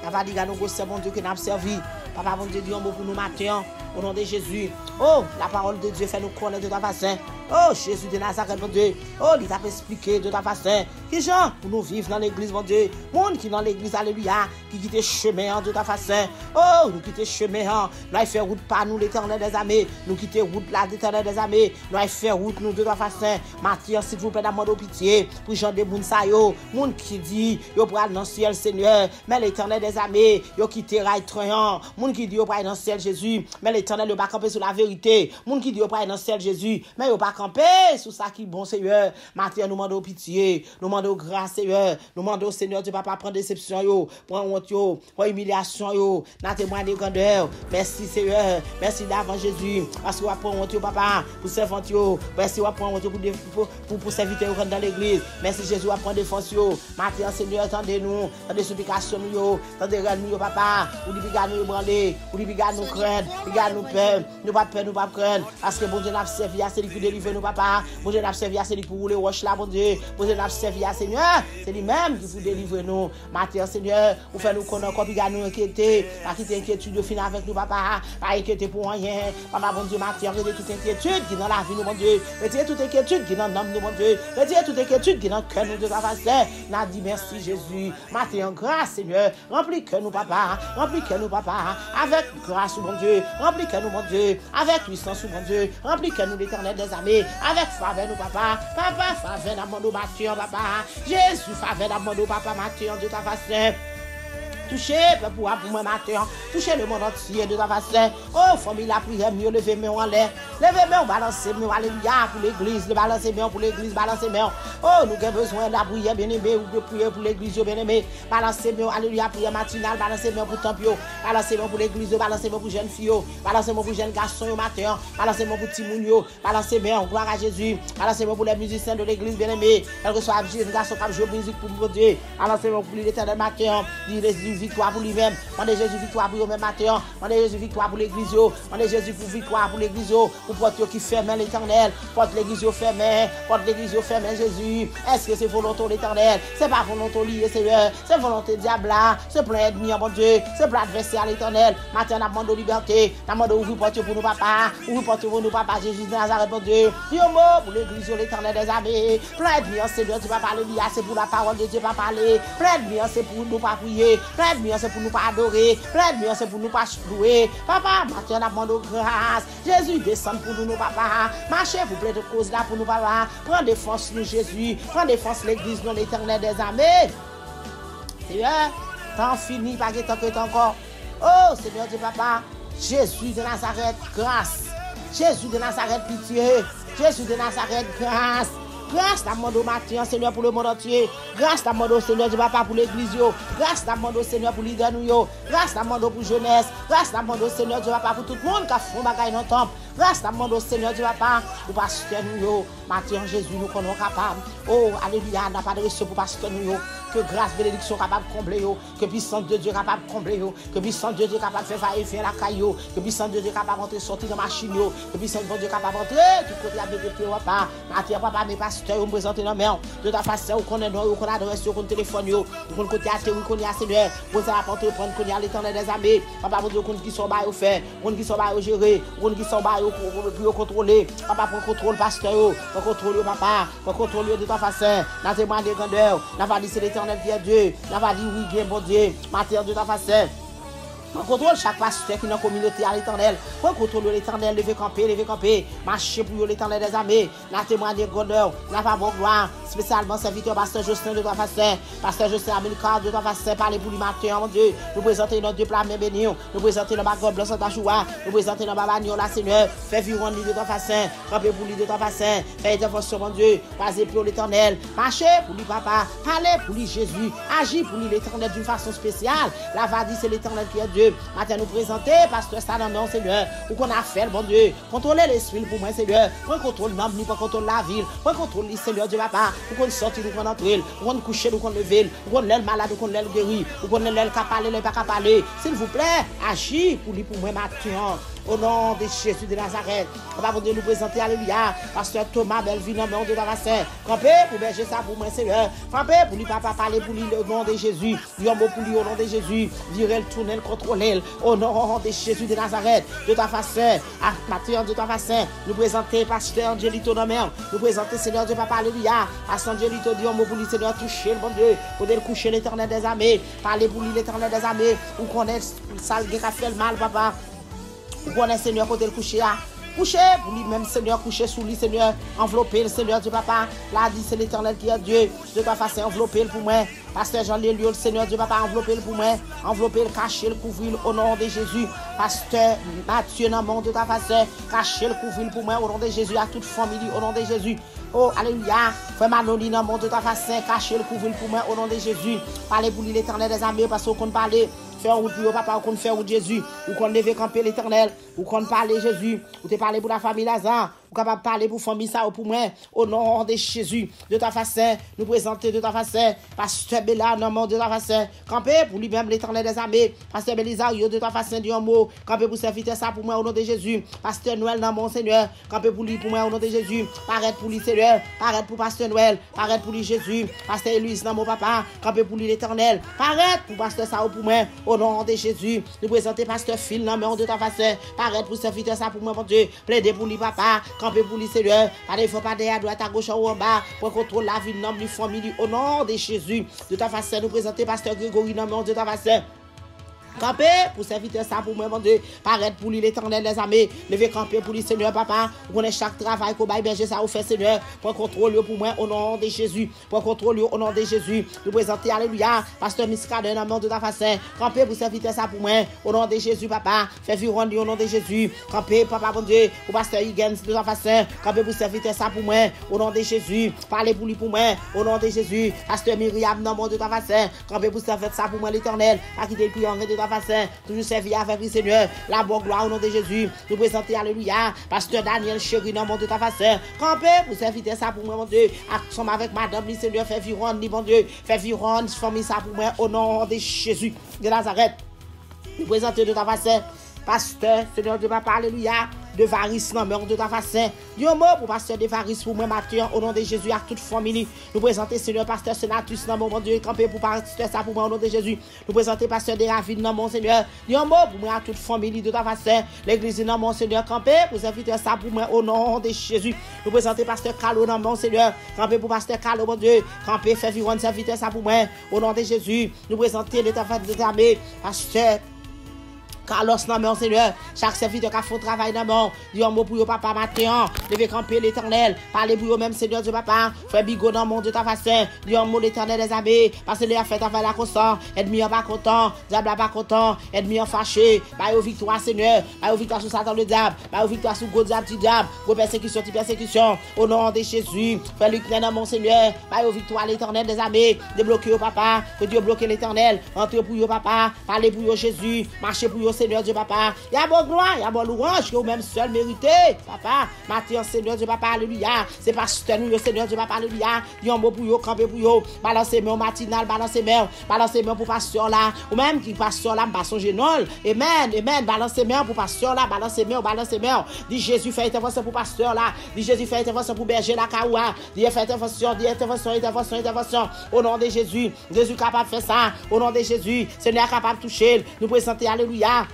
La va dire à nous, c'est bon Dieu que nous avons servi. Papa, bon Dieu, dis un mot pour nous matin. Au nom de Jésus. Oh, la parole de Dieu fait nous connaître de ta façon. Oh, Jésus de Nazareth, mon Dieu. Oh, il t'a expliqué de ta façon. Qui gens pour nous vivre dans l'église, mon Dieu. Monde qui dans l'église, alléluia, qui quitte chemin de ta façon. Oh, nous quitter chemin. Nous fait route par nous, l'éternel des armées. Nous quitter route là, l'éternel des armées. Nous fait route nous de ta façon. Matthieu, s'il vous plaît, demande pitié pour gens de Mounsayo. Monde qui dit, yo pral dans le ciel, Seigneur. Mais l'éternel des armées, yo quitter rail troyan. Monde qui dit, yo pral dans le ciel, Jésus. Mais l'éternel, yo pas camper sur la vérité. Monde qui dit, yo pral dans le ciel, Jésus. Mais yo pas camper sur ça qui bon, Seigneur. Matthieu, nous demandons pitié. Nous demandons grâce, Seigneur. Nous demandons, Seigneur, Dieu, papa, prendre déception, yo. Prendre honte, yo. Prendre humiliation, yo. N'a témoigné de grandeur. Merci, Seigneur. Merci d'avant Jésus. Parce qu'on va prendre honte, yo, papa, pour servir, yo. Merci, on va prendre honte pour serviteur dans l'église. Merci, Jésus, à prendre défense, yo. Matthieu, Seigneur, attendez-nous. Attendez supplication, yo. Attendez, regarde-nous, yo, papa. Ou dit, regarde-nous, branler. Ou dit, regarde-nous, craindre. Regarde-nous, peur. Nous pas peur, nous pas craindre. Parce que bon Dieu, n'a servi à celui qui délivre nous, papa. Bon Dieu, n'a servi à celui pour rouler roche là, bon Dieu. Bon Dieu, n'a servi à Seigneur. C'est lui-même qui vous délivre nous. Matthieu, Seigneur, vous faites nous connaître, comme il nous inquiéter. Pas quitter inquiétude de finir avec nous, papa. Pas inquiéter pour rien. Papa, bon Dieu, Matthieu, retirez toute inquiétude qui est dans la vie, nous, mon Dieu. Retirez toute inquiétude qui est dans l'âme, nous, mon Dieu. Retirez toute inquiétude qui est dans le cœur, nous, de ta face. N'a dit merci, Jésus. Matthieu, en grâce, Seigneur. Remplis que nous, papa. Remplis que nous, papa. Avec grâce, mon Dieu. Remplis que nous, mon Dieu. Avec puissance, mon Dieu. Remplis que nous, l'éternel des armées. Avec faveur, nous, papa. Papa, faveur, d'amende, Matthieu, papa. Jésus, faveur, d'amende, papa, Matthieu, de ta face. Touchez, pour moi matin, touchez le monde entier de ta façon. Oh, famille, la prière, mieux, levez mes en l'air. Levez mes, balancez mes, alléluia, pour l'église, balancez mes pour l'église, balancez mes. Oh, nous avons besoin de la prière, bien-aimé, ou de prier pour l'église, bien-aimé. Balancez mes, alléluia, prière matinale, balancez mes pour temple, balancez mes pour l'église, balancez mes pour jeunes filles, balancez mes pour jeunes garçons, matin, balancez mes pour Timounio, balancez mes, gloire à Jésus, balancez mes pour les musiciens de l'église, bien-aimé. Quel que soit jeune garçon qui joue musique pour mon Dieu, balancez mes pour l'éternel matin, victoire pour lui-même. Mandez Jésus victoire pour eux-mêmes matin. Mandez Jésus victoire pour l'église. Mandez Jésus pour victoire pour l'église. Pour porte qui ferme l'éternel. Porte l'église fermée. Porte l'église fermée Jésus. Est-ce que c'est volonté de l'éternel? C'est pas volonté liée, Seigneur. C'est volonté diable là. C'est plein d'ennemis, mon Dieu. C'est plein d'adversaires à l'éternel. Matin, on demande liberté. On demande ouvrir porte pour nous, papa. Ouvrir porte pour nous, papa. Jésus de Nazareth, mon Dieu. Dis un mot pour l'église, l'éternel des armées. Plein d'ennemis, Seigneur, tu vas parler. C'est pour la parole de Dieu, pas parler. Plein d'ennemis, c'est pour nous pas prier. Plein d'ennemis, c'est pour nous pas adorer. Plein de c'est pour nous pas louer. Papa, Matthieu, on a demandé grâce. Jésus descend pour nous, papa. Marchez, vous plaît de cause là pour nous, papa. Prends défense, nous, Jésus. Prends défense, l'église, non, l'éternel des armées. Seigneur, tant fini, pas que tant que encore. Oh, Seigneur Dieu, papa. Jésus de Nazareth, grâce. Jésus de Nazareth, pitié. Jésus de Nazareth, grâce. Grâce à mon matin, Seigneur, pour le monde entier. Grâce à mon Seigneur, Dieu papa, pour l'église. Grâce à mon Seigneur, pour leader nous. Grâce à mon pour jeunesse. Grâce à mon Seigneur, Dieu papa, pour tout le monde qui a fait bagaille dans le temple. Grâce à mon Seigneur, Dieu papa, pour pasteur nous. Matin, Jésus, nous connaissons capable. Oh, alléluia, n'a pas de reçu pour pasteur nous. Que grâce, bénédiction capable de combler. Que puissance de Dieu capable de combler. Que puissance de Dieu capable de faire va-et-vient la caillou. Que puissance de Dieu capable d'entrer, sortir dans la machine. Que puissance de Dieu capable d'entrer. Tout côté avec le papa. Matin, papa, mes pasteurs, vous présentez dans main. De ta façon, vous connaissez, vous connaissez adresse, vous connaissez téléphone, vous connaissez côté à vous connaissez Seigneur. Vous savez apporter, prendre, vous connaissez l'éternel des armées. Papa, vous connaissez qui sont bas au fait. Vous connaissez qui sont bas au gérer. Vous connaissez qui sont bas au contrôler. Papa, pour contrôler pasteur, pour contrôler papa, pour contrôler de ta façon. Dans tes mains de grandeur. N'a pas dit c'est l'éternel qui est Dieu. N'a pas dit oui, bien bon Dieu. Matin de ta façon. Prends contrôle chaque pasteur qui est dans la communauté à l'Éternel. Prends contrôle l'Éternel, levez camper. Marchez pour l'Éternel des armées. La témoigner grandeur, la faveur gloire. Spécialement serviteur pasteur Justin de ta façon. Pasteur Justin Amilcar de ta façon. Parlez pour lui matin, mon Dieu. Nous présentons notre Dieu plat mais béni. Nous présentons le bagot blanc sans tachoua. Nous présentons le babagnon la Seigneur. Fais vivre lui de ta façon. Camper pour lui de ta façon. Fais intervention, mon Dieu. Basez pour l'Éternel. Marchez pour lui, papa. Parlez pour lui, Jésus. Agis pour lui, l'Éternel d'une façon spéciale. La va dire, c'est l'Éternel qui est Dieu. Maintenant, nous présenter, pasteur Sadamon, Seigneur. Ou qu'on a fait, bon Dieu. Contrôlez l'esprit pour moi, Seigneur. Prends contrôle, non, ni pas contrôle la ville. Prends contrôle, Seigneur Dieu, papa. Ou qu'on sortir, ou qu'on entre, ou qu'on coucher, ou qu'on lever, ou qu'on l'aile malade, ou qu'on l'aile guéri, ou qu'on l'aile capable, ou pas parler. S'il vous plaît, agis pour lui, pour moi, maintenant. Au nom de Jésus de Nazareth, on va nous présenter, alléluia, pasteur Thomas Belvin, au nom de la sœur. Campez pour berger ça pour moi, Seigneur. Campez pour lui, papa, parler pour lui, au nom de Jésus. Lui, un mot pour lui, au nom de Jésus. Virer le tourner, le contrôler, au nom de Jésus de Nazareth, de ta façon, à Mathieu de ta façon. Nous présenter, pasteur Angelito, non, nous présenter, Seigneur Dieu, papa, alléluia. Pasteur Angelito, dit un mot pour lui, Seigneur, toucher le bon Dieu, pour le coucher l'Éternel des armées. Parler pour lui, l'Éternel des armées, ou connaître ça, qui a fait le mal, papa. Vous connaissez, Seigneur, côté le coucher, coucher pour lui-même, Seigneur, coucher sous lui, Seigneur, envelopper le Seigneur Dieu, papa. Là, dit, c'est l'Éternel qui est Dieu. De ta façon, envelopper pour moi. Pasteur Jean-Léliot, le Seigneur Dieu, papa, envelopper pour moi. Envelopper le cacher, le couvrir au nom de Jésus. Pasteur Mathieu, dans le monde de ta façon, cacher le couvrir pour moi au nom de Jésus, à toute famille, au nom de Jésus. Oh, alléluia. Frère Manoli, dans le monde de ta façon, cacher le couvrir pour moi au nom de Jésus. Parlez pour lui, l'Éternel des armées, parce qu'on parle. Faire route pour papa, ou qu'on fait route Jésus, ou qu'on lève camper l'Éternel, ou qu'on parle Jésus, ou te parler pour la famille Lazare, ou capable parler pour famille ça ou pour moi, au nom de Jésus, de ta façon, nous présenter de ta façon, pasteur Béla, dans le monde de ta façon, camper pour lui-même l'Éternel des armées, pasteur Bélisario, de ta façon, dit un mot, camper pour servir ça pour moi au nom de Jésus, pasteur Noël dans mon Seigneur, camper pour lui pour moi au nom de Jésus, paraître pour lui Seigneur, paraître pour pasteur Noël, paraître pour lui Jésus, pasteur Élise dans mon papa, camper pour lui l'Éternel, paraître pour pasteur ça ou pour moi, au nom de Jésus, nous présenter pasteur Phil dans le nom de ta façon, paraître pour servir ça pour moi, mon Dieu, plaider pour lui, papa, camper pour lui, Seigneur, il ne faut pas d'aller à droite, à gauche, ou en bas, pour contrôler la vie de l'homme, de famille, au nom de Jésus, de ta façon, nous présenter pasteur Grégory dans le nom de ta façon. Camper pour servir ça pour moi, mon Dieu. Paraître pour lui, l'Éternel des armées. Lever camper pour lui, Seigneur, papa. Vous connaissez chaque travail qu'on va berger ça, vous fait, Seigneur. Pour contrôler pour moi, au nom de Jésus. Pour contrôler au nom de Jésus. Nous présenter, alléluia. Pasteur Miskade, dans le nom de ta façon. Camper pour servir ça pour moi, au nom de Jésus, papa. Fait vivre au nom de Jésus. Camper, papa, mon Dieu. Pour pasteur Higgins, de ta façon. Camper pour servir ça pour moi, au nom de Jésus. Parlez pour lui, pour moi, au nom de Jésus. Pasteur Myriam, dans le nom de ta façon. Camper pour servir ça pour moi, l'Éternel. À quitter le priant de ta façon, toujours servir avec lui, Seigneur. La bonne gloire au nom de Jésus. Nous présenter, alléluia. Pasteur Daniel Chéri, dans le monde de ta façon. Camper pour servir ça pour moi, mon Dieu. Ensemble avec madame, Seigneur, fait vivre, mon Dieu. Fait vivre, famille ça pour moi, au nom de Jésus de Nazareth. Nous présenter de ta façon. Pasteur, Seigneur Dieu, papa, alléluia. De Varis, non, mais de ta façon. Dis un mot pour pasteur de Varis, pour moi, Mathieu, au nom de Jésus, à toute famille. Nous présenter, Seigneur, pasteur Senatus, non, mon Dieu, camper pour pasteur ça pour moi, au nom de Jésus. Nous présenter, pasteur de Ravine, non, mon Seigneur. Dis un mot pour moi, à toute famille de ta façon. L'église, non, mon Seigneur, camper pour servir ça pour moi, au nom de Jésus. Nous présenter, pasteur Carlo, non, mon Seigneur. Camper pour pasteur Carlo, mon Dieu. Camper, faire vivre, servir ça pour moi, au nom de Jésus. Nous présenter l'état de l'armée, pasteur Carlos, non, mon Seigneur, chaque serviteur qui a fait travail dans mon, dis un mot pour papa matin, levez camper l'Éternel, parlez pour eux même, Seigneur Dieu, papa, fait bigot dans mon Dieu, ta façon, dis un mot l'Éternel des abbés, parce que les a fait travail la constant, ennemi en pas content, diable pas content, ennemi en fâché, bah au victoire, Seigneur, bah au victoire sur Satan le diable, bah au victoire sur gros diable, petit diable, gros persécution, petite persécution, au nom de Jésus, fais Luc dans mon Seigneur, bah au victoire l'Éternel des abbés, débloquez au papa, que Dieu bloque l'Éternel, entrez pour eux, papa, parlez pour eux, Jésus, marchez pour eux, Seigneur Dieu, papa. Il y a bon gloire, il y a bon louange que vous-même seul méritez. Papa, Matthieu, Seigneur Dieu, papa, alléluia. C'est pasteur nous, Seigneur Dieu, papa, alléluia. Il y a un mot pour vous, camper pour vous. Balancez main matinal, balancez main pour pasteur là. Ou même qui pasteur là, pas son génol. Amen, amen. Balancez main pour pasteur là, balancez main. Dit Jésus fait intervention pour pasteur là. Dit Jésus fait intervention pour berger la Kaoua. Dit fait intervention. Au nom de Jésus. Jésus capable de faire ça. Au nom de Jésus. Seigneur capable de toucher. Nous présenter, alléluia.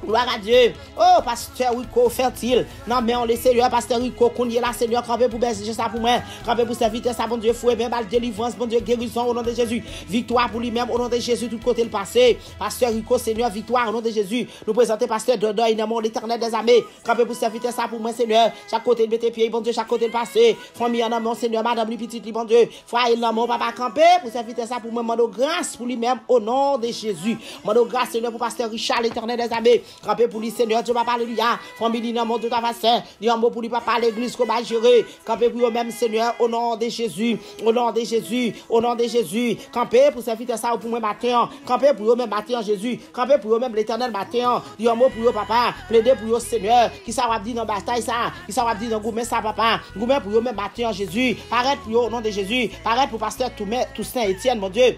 Gloire à Dieu. Oh, pasteur Rico, fertile. Non, mais on le Seigneur, pasteur Rico, qu'on y est là, Seigneur, campé pour berger ça pour moi. Campé pour servir ça, bon Dieu, fouet, bien, mal délivrance, bon Dieu, guérison au nom de Jésus. Victoire pour lui-même au nom de Jésus, tout côté le passé. Pasteur Rico, Seigneur, victoire au nom de Jésus. Nous présentons pasteur Dodo, il est l'éternel des armées. Campé pour servir ça pour moi, Seigneur. Chaque côté le mettre pied, bon Dieu, chaque côté le passé. Famille en amour, Seigneur, madame, lui petite, bon Dieu. Frère, il mon papa, campé pour servir ça pour moi, mando grâce pour lui-même au nom de Jésus. Mando grâce, Seigneur, pour pasteur Richard, l'éternel des armées. Campé pour lui, Seigneur, Dieu, papa, alléluia. Famille, dans mon Dieu, ta face. Dis un mot pour lui, papa, l'église, qu'on va gérer. Campé pour eux-mêmes, Seigneur, au nom de Jésus. Au nom de Jésus. Au nom de Jésus. Campé pour servir ça pour moi, matin. Campé pour eux-mêmes, matin, Jésus. Campé pour eux-mêmes, l'éternel, matin. Dis un mot pour eux, papa. Plaider pour eux, Seigneur. Qui ça va dire dans la bataille, ça. Qui ça va dire dans gourmet, ça, papa. Gourmet pour eux-mêmes, matin, Jésus. Paraître pour eux, au nom de Jésus. Paraître pour pasteur Toussaint Étienne, mon Dieu.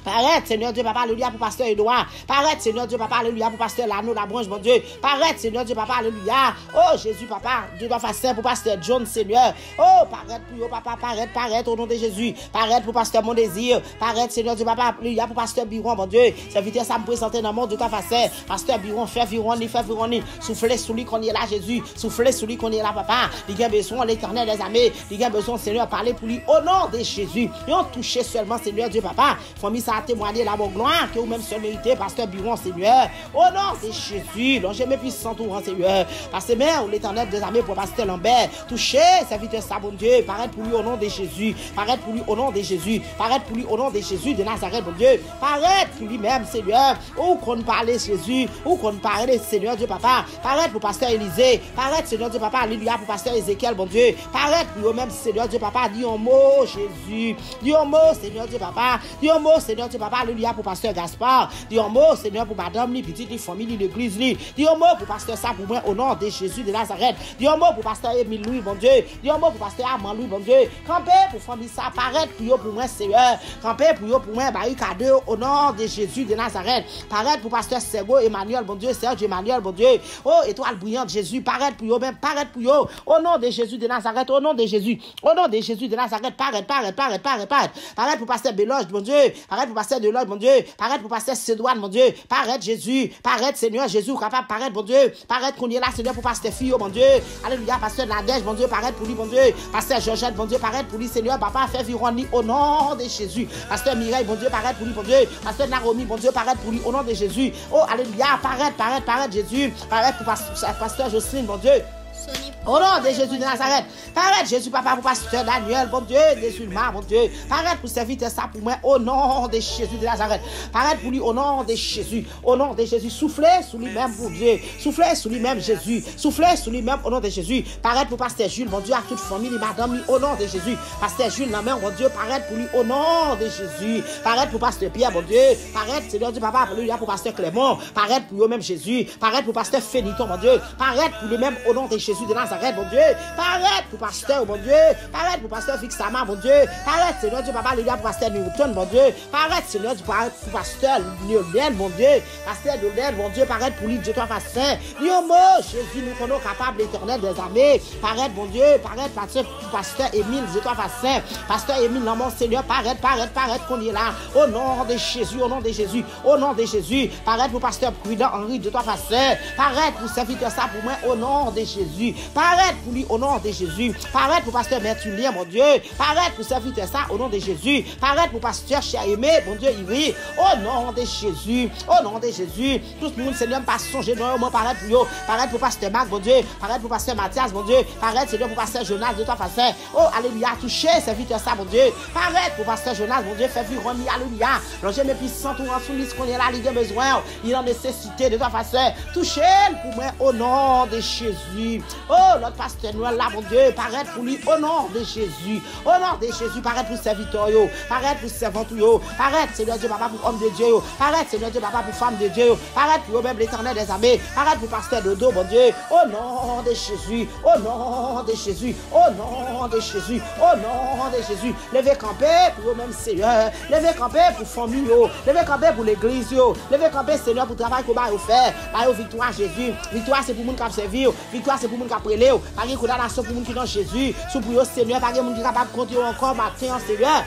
Paraître, Seigneur Dieu, papa, alléluia, pour pasteur Edouard. Paraître, Seigneur Dieu, papa, alléluia, pour pasteur Lano, la branche, mon Dieu. Paraître, Seigneur Dieu, papa, alléluia. Oh, Jésus, papa, Dieu doit faire saint pour pasteur John, Seigneur. Oh, paraître pour eux, papa, paraître au nom de Jésus. Paraître pour pasteur Mon Désir. Paraître, Seigneur Dieu, papa, alléluia, pour pasteur Biron, mon Dieu. Serviteur, ça me présenter dans le monde de ta face. Pasteur Biron, fait vironi. Soufflez sous lui qu'on est là, Jésus. Soufflez sous lui qu'on est là, papa. Il a besoin, l'éternel des armées. Il a besoin, Seigneur, parler pour lui au nom de Jésus. Et on touche seulement, Seigneur Dieu, papa. Famille, ça a témoigné la bonne gloire que vous-même seul méritez, pasteur Biron, Seigneur. Au nom de Jésus, l'ange mes puissants tout rend, Seigneur. Pasteur Mère, l'éternel des armées pour pasteur Lambert. Touchez, serviteur ça, bon Dieu. Paraître pour lui au nom de Jésus. Paraître pour lui au nom de Jésus. Paraître pour lui au nom de Jésus de Nazareth, bon Dieu. Paraître pour lui-même, Seigneur. Où qu'on parle Jésus. Où qu'on parle, Seigneur Dieu, papa. Paraître pour pasteur Élisée. Paraître, Seigneur Dieu, papa. Alléluia pour pasteur Ézéchiel, bon Dieu. Paraître pour lui-même, Seigneur Dieu, papa. Dis un mot, Jésus. Dis un mot, Seigneur Dieu, papa. Dis un mot, Seigneur Dieu, papa. Alléluia pour pasteur Gaspard. Dis un mot, Seigneur, pour madame, li, petite, li, famille, l'église, li. Dis un mot pour pasteur ça pour moi au nom de Jésus de Nazareth. Dis un mot pour pasteur Émile Louis, bon Dieu. Dis un mot pour pasteur Armand Louis, bon Dieu. Campé pour famille ça, paraître pour moi, Seigneur. Campé pour moi, barricade au nom de Jésus de Nazareth. Paraître pour pasteur Sergo Emmanuel, bon Dieu. Serge Emmanuel, bon Dieu. Oh, étoile brillante, Jésus. Paraître pour eux même, paraître pour eux. Au nom de Jésus de Nazareth, au nom de Jésus. Au nom de Jésus de Nazareth, paraître. Paraître pour pasteur Béloge, bon Dieu. Paraître pour pasteur Deloge, bon Dieu. Paraître pour pasteur Cédouane, mon Dieu. Paraître Jésus. Paraître Seigneur Jésus, capable paraître, bon Dieu. Paraître qu'on est là, Seigneur, pour pasteur Fio, bon Dieu. Alléluia, pasteur Nadège, bon Dieu. Paraître pour lui, bon Dieu. Pasteur Georgette, bon Dieu. Paraître pour lui, Seigneur. Papa, fait vironi au nom de Jésus. Pasteur Mireille, bon Dieu. Paraître pour lui, bon Dieu. Pasteur Naromi, bon Dieu. Paraître pour lui au nom de Jésus. Oh, alléluia. Paraître Jésus. Paraître pour pasteur Jocelyne, bon Dieu. Au nom de Jésus de Nazareth, paraître Jésus, papa, pour pasteur Daniel, bon Dieu, des musulmans, bon Dieu, paraître pour servir ça pour moi, au nom de Jésus de Nazareth, paraître pour lui, au nom de Jésus, soufflez sous lui-même, bon Dieu, soufflez sous lui-même, Jésus, soufflez sous lui-même, au nom de Jésus, paraître pour pasteur Jules, bon Dieu, à toute famille, madame, au nom de Jésus, pasteur Jules, la main, bon Dieu, paraître pour lui, au nom de Jésus, paraître pour pasteur Pierre, bon Dieu, paraître, Seigneur Dieu, papa, pour lui, pour pasteur Clément, paraître pour lui-même, Jésus, paraître pour pasteur Féniton, bon Dieu, paraître pour lui-même, au nom de Jésus de Nazareth, bon Dieu, paraître pour pasteur, bon Dieu, paraître pour pasteur Fixama, bon Dieu, paraître, Seigneur Dieu, papa, alléluia, pour pasteur Newton, bon Dieu, paraître, Seigneur Dieu, pour pasteur Lionel, bon Dieu, pasteur Lionel, bon Dieu, paraître pour lui, Dieu, toi, saint, dis au mot, Jésus, nous connaissons capable, l'éternel des armées, paraître, bon Dieu, paraître, pasteur Émile, Dieu, toi, saint, pasteur Émile, non, mon Seigneur, paraître, qu'on y est là, au nom de Jésus, au nom de Jésus, au nom de Jésus, paraître pour pasteur Prudent, Henri, Dieu, toi, saint, paraître pour serviteur ça pour moi, au nom de Jésus, paraître pour lui au nom de Jésus. Paraître pour pasteur Bertulien, mon Dieu. Paraître pour serviteur ça au nom de Jésus. Paraître pour pasteur cher aimé, mon Dieu, Ivry. Au nom de Jésus. Au nom de Jésus. Tout le monde, Seigneur, pas songer non, moi paraître pour eux. Paraître pour pasteur Marc, mon Dieu. Paraître pour pasteur Mathias, mon Dieu. Paraître, Seigneur, pour pasteur Jonas, de toi, pasteur. Oh, alléluia, toucher serviteur ça, mon Dieu. Paraître pour pasteur Jonas, mon Dieu. Fait vivre, alléluia. L'ange mes puissants, tout en soumis, qu'on est là, il a besoin. Il en nécessité de toi, pasteur. Toucher pour moi au nom de Jésus. Oh, notre pasteur Noël là, mon Dieu, paraître pour lui au nom de Jésus. Au nom de Jésus, paraître pour serviteur, paraître pour servant, paraître, Seigneur Dieu, papa, pour homme de Dieu, paraître, Seigneur Dieu, papa, pour femme de Dieu, paraître pour même l'éternel des armées, paraître pour pasteur Dodo, mon Dieu, au nom de Jésus, au nom de Jésus, au nom de Jésus, au nom de Jésus. Levez camper pour eux-mêmes, Seigneur. Levez camper pour famille, levez camper pour l'église, levez camper, Seigneur, pour le travail qu'on va faire. Victoire, Jésus. Victoire, c'est pour moun qui a servi. Victoire, c'est pour moun qui a prélé. Par une condamnation pour moun qui dans Jésus. Sous pour Seigneur, par une moun qui est capable de compter encore matin, Seigneur.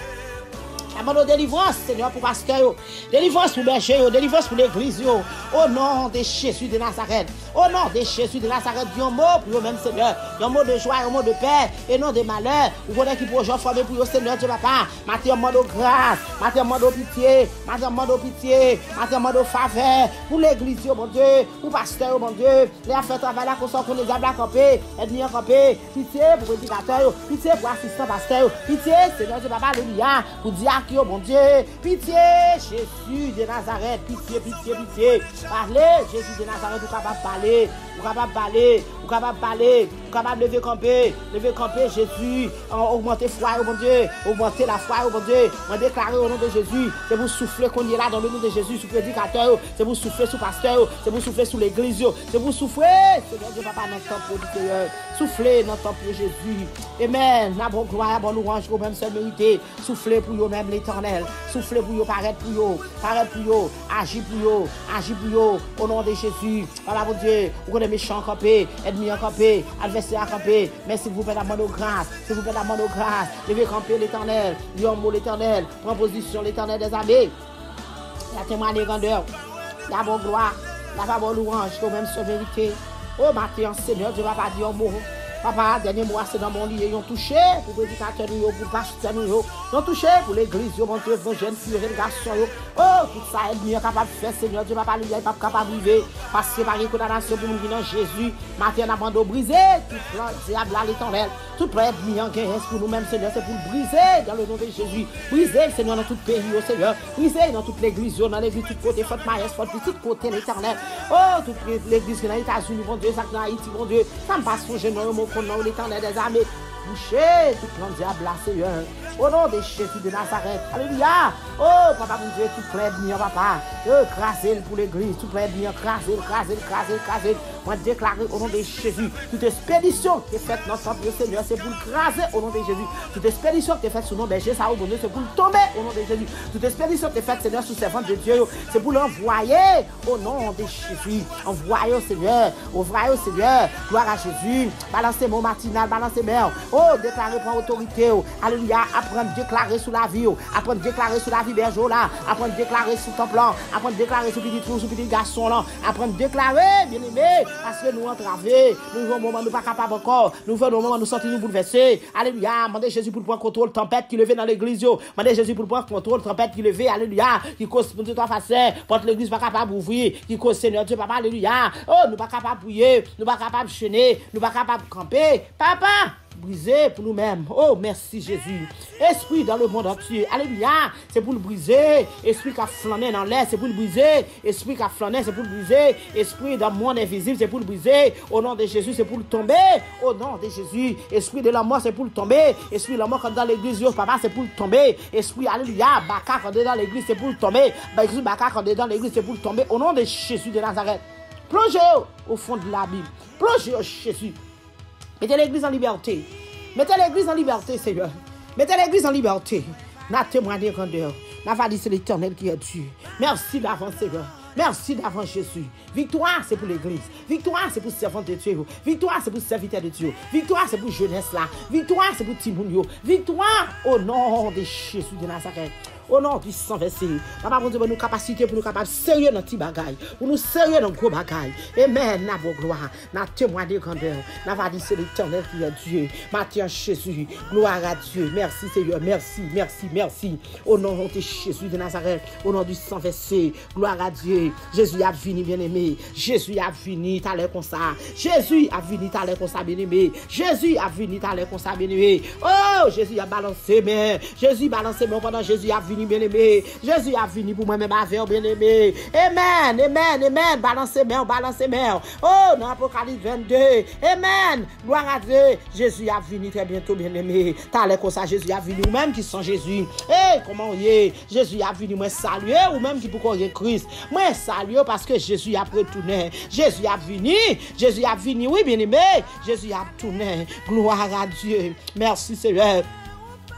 Demandons délivrance, Seigneur, pour pasteur. Délivrance pour berger, délivrance pour l'église. Au nom de Jésus de Nazareth. Au nom de Jésus de Nazareth, dis un mot pour eux-mêmes, Seigneur. Un mot de joie, un mot de paix, et non de malheur. Vous connaissez qui pour gens former pour eux, Seigneur, Dieu papa. Matin, mot de grâce, matin, mot de pitié, matin, mot de pitié, matin, mot de faveur. Pour l'église, mon Dieu, pour pasteur, mon Dieu. Les affaires travail là, qu'on qu'on les a blancs campés, ennemi en campé. Pitié pour prédicateur, pitié pour assistant pasteur, pitié, Seigneur, Dieu papa, alléluia, pour diacre, mon Dieu. Pitié, Jésus de Nazareth, pitié, pitié, pitié. Parlez, Jésus de Nazareth, vous capable de parler, vous capable de parler, vous capable de parler, vous capable de lever camper, Jésus, augmenter foi, mon Dieu, augmenter la foi, mon Dieu, on déclarer au nom de Jésus, c'est vous souffler qu'on y est là dans le nom de Jésus, sur prédicateur, c'est vous souffler sur pasteur, c'est vous souffler sur l'église, c'est vous souffler, Seigneur Dieu papa, dans le temple du Seigneur, souffler dans le temple de Jésus, amen, la bonne gloire, bonne louange, au même seul mérité, souffler pour vous même l'éternel, souffler pour vous, paraître pour vous, agir pour vous, au nom de Jésus, papa mon Dieu, vous connaissez méchants campés, ennemis en campé, adversaires en campé, mais s'il vous plaît la main de grâce, s'il vous plaît la main de grâce, levez camper l'éternel, lion mot l'éternel, prends position l'éternel des armées, la témoigne grandeur, la bonne gloire, la bonne louange, au même seul vérité, oh matin, Seigneur, Dieu va pas dire un mot. Papa, dernier mois, c'est dans mon lit, ils ont touché pour les prédicateurs, pour pasteur, ils ont touché pour l'église, mon Dieu, vos jeunes filles, les garçons, oh, tout ça, elle est capable de faire, Seigneur, Dieu, papa, il n'est pas capable de vivre, parce que par une condamnation pour nous venir Jésus, matin, on a abandon brisé, tout plan, diable à l'éternel, tout plan, bien, guérisse pour nous-mêmes, Seigneur, c'est pour briser dans le nom de Jésus, briser, Seigneur, dans tout pays, Seigneur, briser dans toute l'église, dans l'église, tout côté, faute maïs, faute petit côté, l'éternel, oh, toute l'église qui est dans les États-Unis, mon Dieu, ça dans Haïti, mon Dieu, ça me passe son genou, au nom de l'éternel des armées, boucher tout plan diable là, Seigneur. Au nom de Jésus de Nazareth. Alléluia. Oh, papa, mon Dieu, tout plein de bien, papa. Crasez pour l'église, tout plein de bien, crasez. Moi, déclarer au nom de Jésus, toute expédition qui est faite dans notre temple, Seigneur, c'est pour le craser au nom de Jésus. Toute expédition qui est faite sous le nom de Jésus, ça, bon Dieu, c'est pour le tomber au nom de Jésus. Toute expédition qui est faite, Seigneur, sous servante de Dieu, c'est pour l'envoyer au nom de Jésus. Envoyez au Seigneur, gloire à Jésus. Balancez mon matinal, balancez mer. Oh, déclarer pour autorité. Alléluia. Apprendre à déclarer sous la vie. Apprendre à déclarer sous la vie bergeau là. Apprendre à déclarer sous ton plan. Apprendre à déclarer sous petit trou, sous petit garçon là. Apprendre à déclarer, bien aimé. Parce que nous entravés. Nous avons un moment, nous pas capable encore. Nous faisons un moment, nous sortir, nous bouleverser. Alléluia. Demandez Jésus pour prendre contrôle tempête qui levait dans l'église. Demandez Jésus pour prendre contrôle tempête qui levait. Alléluia. Qui cause pour toi facile. Porte l'église pas capable d'ouvrir. Qui cause Seigneur Dieu, papa. Alléluia. Oh, nous pas capable de prier. Nous pas capable de chaîner. Nous pas capable de camper. Papa. Briser pour nous-mêmes. Oh, merci Jésus. Esprit dans le monde entier. Alléluia. C'est pour le briser. Esprit qui a flâné dans l'air, c'est pour le briser. Esprit qui a flâné, c'est pour le briser. Esprit dans le monde invisible, c'est pour le briser. Au nom de Jésus, c'est pour le tomber. Au nom de Jésus. Esprit de la mort, c'est pour le tomber. Esprit de la mort, quand dans l'église, papa, c'est pour le tomber. Esprit, alléluia. Baka, quand on est dans l'église, c'est pour le tomber. Baka, quand on est dans l'église, c'est pour le tomber. Au nom de Jésus de Nazareth. Plongez au fond de la Bible. Plongez au Jésus. Mettez l'église en liberté. Mettez l'église en liberté, Seigneur. Mettez l'église en liberté. N'a témoigné grandeur. N'a pas dit c'est l'éternel qui est Dieu. Merci d'avance, Seigneur. Merci d'avance, Jésus. Victoire, c'est pour l'église. Victoire, c'est pour servant de Dieu. Victoire, c'est pour serviteur de Dieu. Victoire, c'est pour jeunesse là. Victoire, c'est pour Timounio. Victoire au nom de Jésus de Nazareth. Au nom du sang versé. Papa, bon Dieu, nous capacité pour nous capables sérieux dans petit bagaille. Pour nous sérieux dans gros bagaille. Amen, n'a vos gloire. N'a témoin de grandeur. N'a pas dit c'est l'éternel qui est Dieu. Matin Jésus. Gloire à Dieu. Merci Seigneur. Merci. Au nom de Jésus de Nazareth. Au nom du sang versé. Gloire à Dieu. Jésus a fini bien aimé. Jésus a fini t'as l'air comme ça. Jésus a fini t'as l'air comme ça bien aimé. Jésus a fini t'as l'air comme ça bien aimé. Oh, Jésus a balancé mais Jésus balance mais pendant Jésus a fini bien aimé. Jésus a fini pour moi-même avec bien aimé. Amen. Balancez main. Oh, dans Apocalypse 22. Amen. Gloire à Dieu. Jésus a fini très bientôt bien aimé. T'as l'air comme ça, Jésus a fini ou même qui sont Jésus. Comment y est? Jésus a fini moi saluer ou même qui pour croire Christ. Moi saluer parce que Jésus a retourné. Jésus a fini, oui bien aimé. Jésus a retourné. Gloire à Dieu. Merci Seigneur.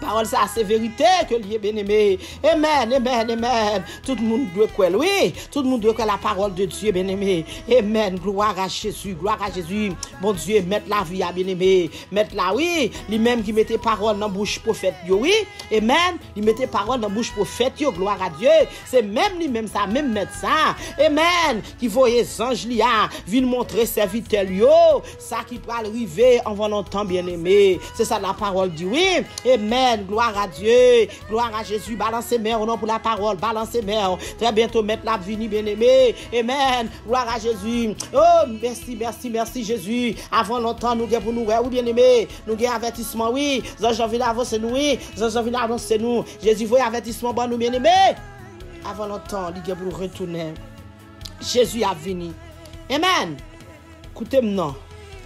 Parole ça, c'est vérité que lié bien-aimé. Amen, amen, amen. Tout le monde doit croire, oui. Tout le monde doit croire la parole de Dieu, bien-aimé. Amen. Gloire à Jésus, gloire à Jésus. Bon Dieu, mettre la vie à bien-aimé. Mettre la, oui. Lui-même qui mettait parole dans la bouche prophète, oui. Amen. Il mettait parole dans la bouche prophète, gloire à Dieu. C'est même lui-même ça, même mettre ça. Amen. Qui voyait ange lia, vient montrer serviteur, ça qui peut arriver en longtemps, bien-aimé. C'est ça la parole dit, oui. Amen. Gloire à Dieu, gloire à Jésus. Balancez mère au nom pour la parole. Balancez mère. Très bientôt mettre la vie bien-aimé. Amen. Gloire à Jésus. Oh, merci, merci, merci Jésus. Avant longtemps, nous avons pour nous, oui, bien-aimé. Nous avons avertissement, oui. J'ai envie d'avancer nous, oui. J'ai envie d'avancer nous. Jésus, voyez avertissement, bon, nous, bien-aimé. Avant longtemps, nous avons pour retourner. Jésus a venu. Amen. Écoutez-moi.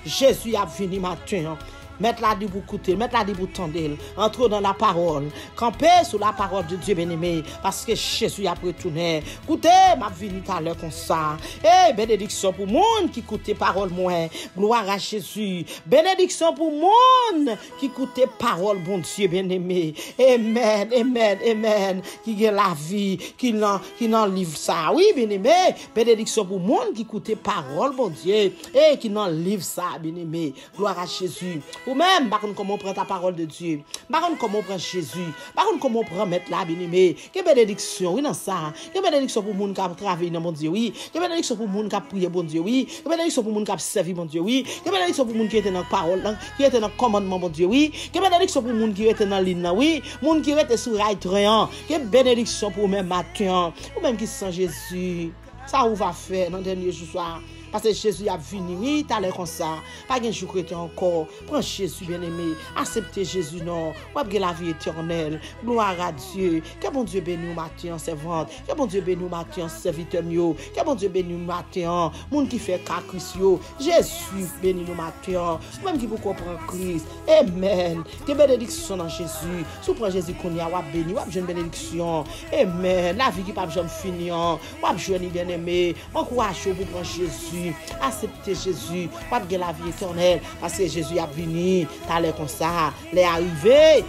Jésus a venu matin. Mettre la dit pour écouter, mettre la dit pour tendre, entre dans la parole, camper sous la parole de Dieu bien-aimé, parce que Jésus a retourné. Écoutez, m'a venu tout à l'heure comme ça. Et bénédiction pour monde qui écoute parole moins. Gloire à Jésus. Bénédiction pour monde qui écoute parole bon Dieu bien-aimé. Amen, amen, amen. Qui a la vie, qui n'en livre ça. Oui, bien-aimé. Bénédiction pour monde qui écoute parole bon Dieu et qui n'en livre ça, bien-aimé. Gloire à Jésus. Ou même, par contre, comment on prend ta parole de Dieu. Par contre, comment on prend Jésus. Par contre, comment on prend mettre là, bien-aimé. Quelle bénédiction, oui, dans ça. Quelle bénédiction pour les gens qui ont travaillé dans mon Dieu, oui. Quelle bénédiction pour les gens qui ont prié, bon Dieu, oui. Quelle bénédiction pour les gens qui ont servi, bon Dieu, oui. Quelle bénédiction pour les gens qui étaient dans la parole, qui étaient dans le commandement, bon Dieu, oui. Quelle bénédiction pour les gens qui étaient dans la ligne, oui. Les gens qui étaient sur rail train. Quelle bénédiction pour même matin. Ou même qui sont Jésus. Ça, on va faire dans le dernier jour soir. Parce que Jésus a venu, oui, t'as l'air comme ça. Pas qu'un jour chrétien encore. Prends Jésus, bien-aimé. Acceptez Jésus, non. Ou avez la vie éternelle. Gloire à Dieu. Que bon Dieu bénisse matin, servante. Que bon Dieu bénisse matin, serviteur mieux. Que bon Dieu bénisse matin. Moun qui fait qu'à Christ, Jésus bénisse nous matin. Même qui vous comprend Christ. Amen. Que bénédiction dans Jésus. Si vous prenez Jésus qu'on y a, ou béni, ou avez une bénédiction. Amen. La vie qui pas jamais finir. Ou avez jeune bien-aimé. Encouragez vous prendre Jésus. Acceptez Jésus, pas de la vie éternelle, parce que Jésus a venu, t'as l'air comme ça, les arrivé,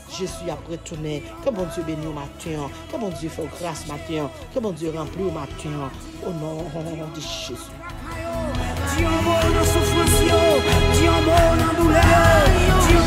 Jésus a retourné. Que bon Dieu bénisse au matin, que bon Dieu fait grâce matin, que bon Dieu remplit au matin, au nom de Jésus. Dieu en souffrance, Dieu en douleur, Dieu